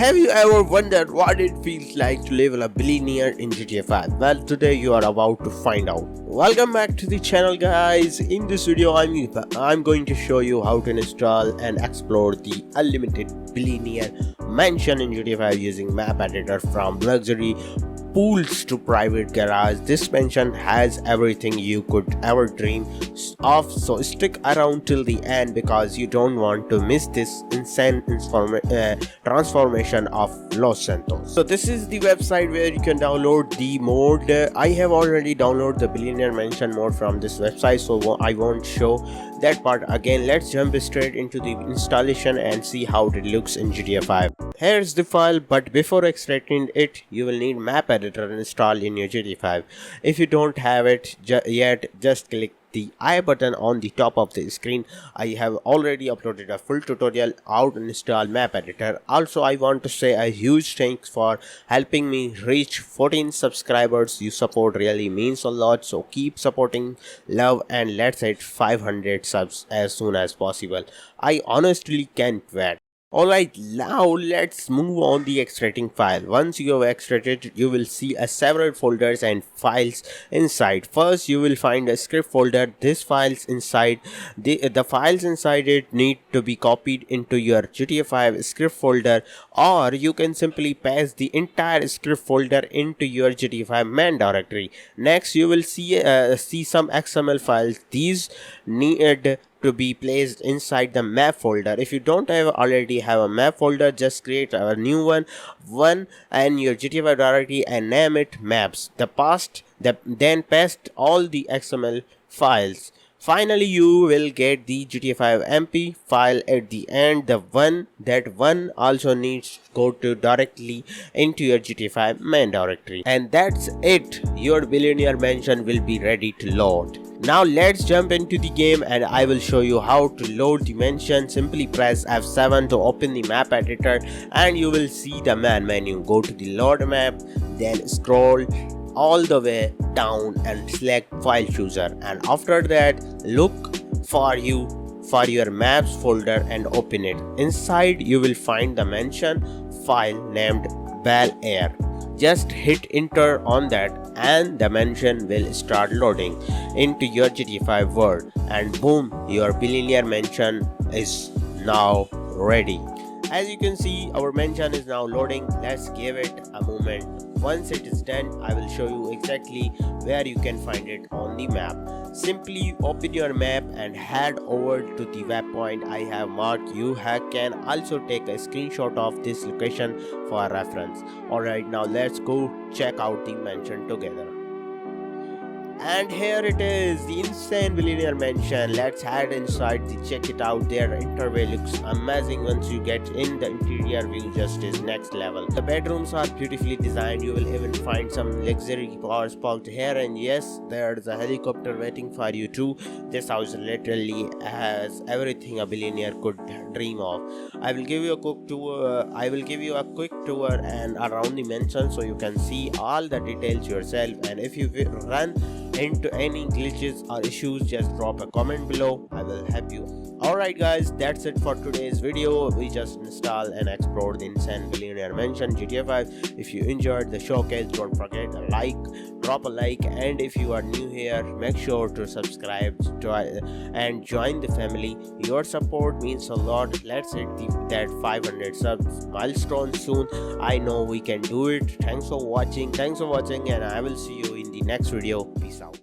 Have you ever wondered what it feels like to live a billionaire in GTA 5? Well, today you are about to find out. Welcome back to the channel, guys. In this video, I'm going to show you how to install and explore the unlimited billionaire mansion in GTA 5 using map editor. From luxury pools to private garage, this mansion has everything you could ever dream of, so stick around till the end because you don't want to miss this insane transformation of Los Santos. So this is the website where you can download the mod. I have already downloaded the billionaire mansion mod from this website, so I won't show that part again. Let's jump straight into the installation and see how it looks in GTA 5. Here's the file, but before extracting it, you will need map editor installed in your GTA 5. If you don't have it yet, just click the I button on the top of the screen. I have already uploaded a full tutorial how to install map editor. Also, I want to say a huge thanks for helping me reach 14 subscribers. Your support really means a lot, so keep supporting love and let's hit 500 subs as soon as possible. I honestly can't wait. Alright, now let's move on the extracting file. Once you have extracted, you will see several folders and files inside. First, you will find a script folder. This files inside the files inside it need to be copied into your GTA 5 script folder, or you can simply paste the entire script folder into your GTA 5 main directory. Next, you will see some XML files. These need to be placed inside the map folder. If you don't already have a map folder, just create a new one and your GTA 5 directory and name it maps. Then paste all the XML files. Finally, you will get the GTA 5 MP file at the end. That one also needs to go to directly into your GTA 5 main directory. And that's it. Your billionaire mansion will be ready to load. Now let's jump into the game and I will show you how to load the mansion. Simply press F7 to open the map editor and you will see the main menu. Go to the load map, then scroll all the way down and select file chooser, and after that look for your maps folder and open it. Inside you will find the mansion file named Bel Air. Just hit enter on that and the mansion will start loading into your GTA 5 world, and boom, your billionaire mansion is now ready. As you can see, our mansion is now loading. Let's give it a moment. Once it is done, I will show you exactly where you can find it on the map. Simply open your map and head over to the waypoint I have marked. You can also take a screenshot of this location for reference. Alright, now let's go check out the mansion together. And here it is, the insane billionaire mansion. Let's head inside to check it out. Their interview looks amazing. Once you get in, the interior view just is next level. The bedrooms are beautifully designed. You will even find some luxury cars parked here, and yes, there's a helicopter waiting for you too. This house literally has everything a billionaire could dream of. I will give you a quick tour and around the mansion so you can see all the details yourself, and if you run into any glitches or issues, just drop a comment below. I will help you. Alright guys, that's it for today's video. We just installed and explored the insane billionaire mansion GTA 5. If you enjoyed the showcase, don't forget drop a like, and if you are new here, make sure to subscribe and join the family. Your support means a lot. Let's hit that 500 subs milestone soon. I know we can do it. Thanks for watching, and I will see you in the next video. Peace out.